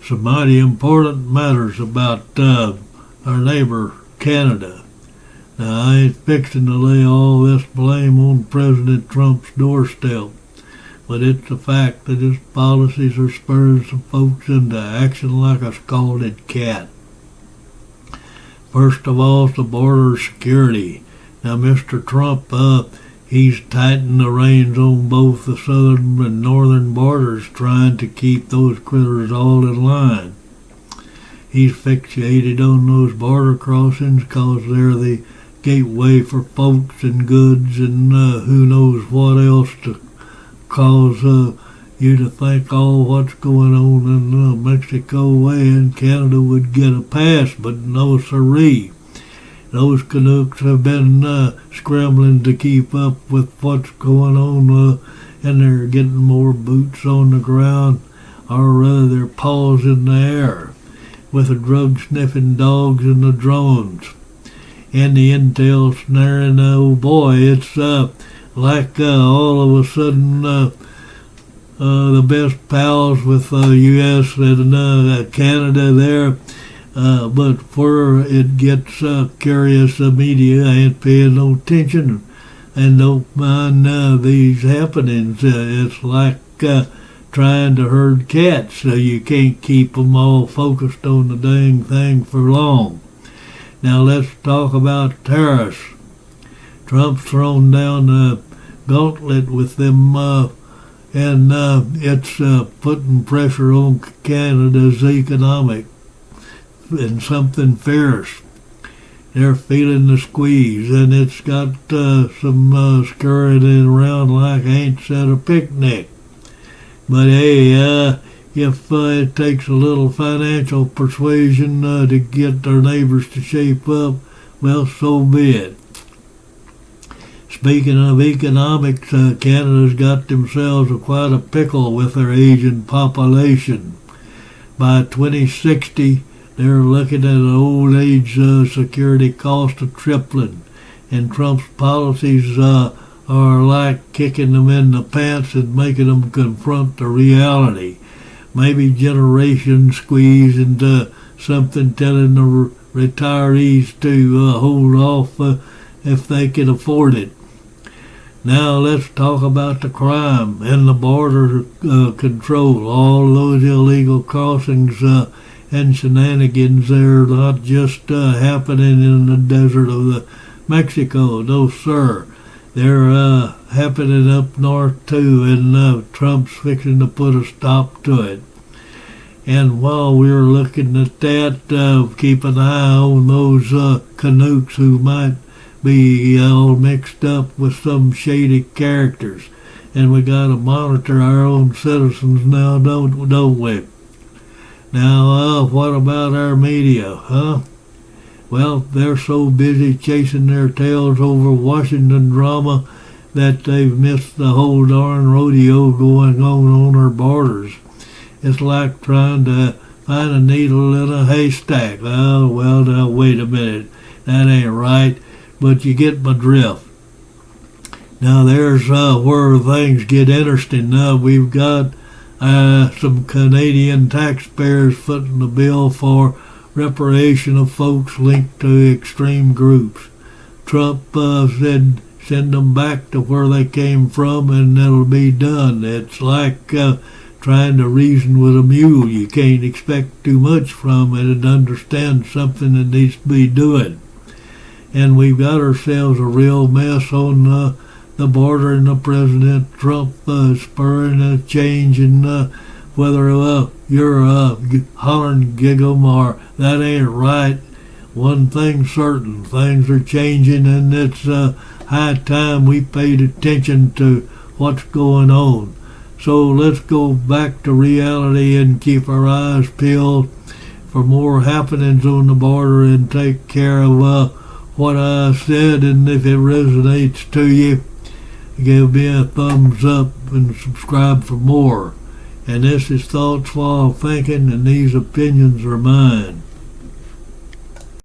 some mighty important matters about our neighbor Canada. Now, I ain't fixing to lay all this blame on President Trump's doorstep, but it's a fact that his policies are spurring some folks into action like a scalded cat. First of all, the border security. Now, Mr. Trump, he's tightened the reins on both the southern and northern borders, trying to keep those critters all in line. He's fixated on those border crossings because they're the gateway for folks and goods and who knows what else to cause you to think all what's going on in Mexico and Canada would get a pass, but no siree. Those Canucks have been scrambling to keep up with what's going on, and they're getting more boots on the ground, or rather their paws in the air, with the drug-sniffing dogs and the drones. And the intel snaring, oh boy, it's like all of a sudden the best pals with U.S. and Canada there. But where it gets curious, the media ain't paying no attention and don't mind these happenings. It's like trying to herd cats, so you can't keep them all focused on the dang thing for long. Now let's talk about tariffs. Trump's thrown down the gauntlet with them, and it's putting pressure on Canada's economic and something fierce. They're feeling the squeeze, and it's got some scurrying around like ants at a picnic. But hey, if it takes a little financial persuasion to get their neighbors to shape up, well, so be it. Speaking of economics, Canada's got themselves quite a pickle with their aging population. By 2060, they're looking at an old age security cost of tripling, and Trump's policies are like kicking them in the pants and making them confront the reality. Maybe generation squeeze into something telling the retirees to hold off if they can afford it. Now let's talk about the crime and the border control. All those illegal crossings and shenanigans there, not just happening in the desert of Mexico. No, sir. They're happening up north too, and Trump's fixing to put a stop to it. And while we're looking at that, keep an eye on those Canucks who might be all mixed up with some shady characters. And we got to monitor our own citizens now, don't we? Now, what about our media, huh? Well, they're so busy chasing their tails over Washington drama that they've missed the whole darn rodeo going on our borders. It's like trying to find a needle in a haystack. Oh, well, now, wait a minute. That ain't right, but you get my drift. Now, there's where things get interesting. We've got some Canadian taxpayers footing the bill for reparation of folks linked to extreme groups. Trump said send them back to where they came from and it'll be done. It's like trying to reason with a mule. You can't expect too much from it and understand something that needs to be doing. And we've got ourselves a real mess on the border, and the President Trump spurring a change in whether you're hollering giggle or that ain't right. One thing's certain, things are changing, and it's high time we paid attention to what's going on. So let's go back to reality and keep our eyes peeled for more happenings on the border and take care of what I said. And if it resonates to you, give me a thumbs up and subscribe for more. And this is Thoughts While Thinking, and these opinions are mine.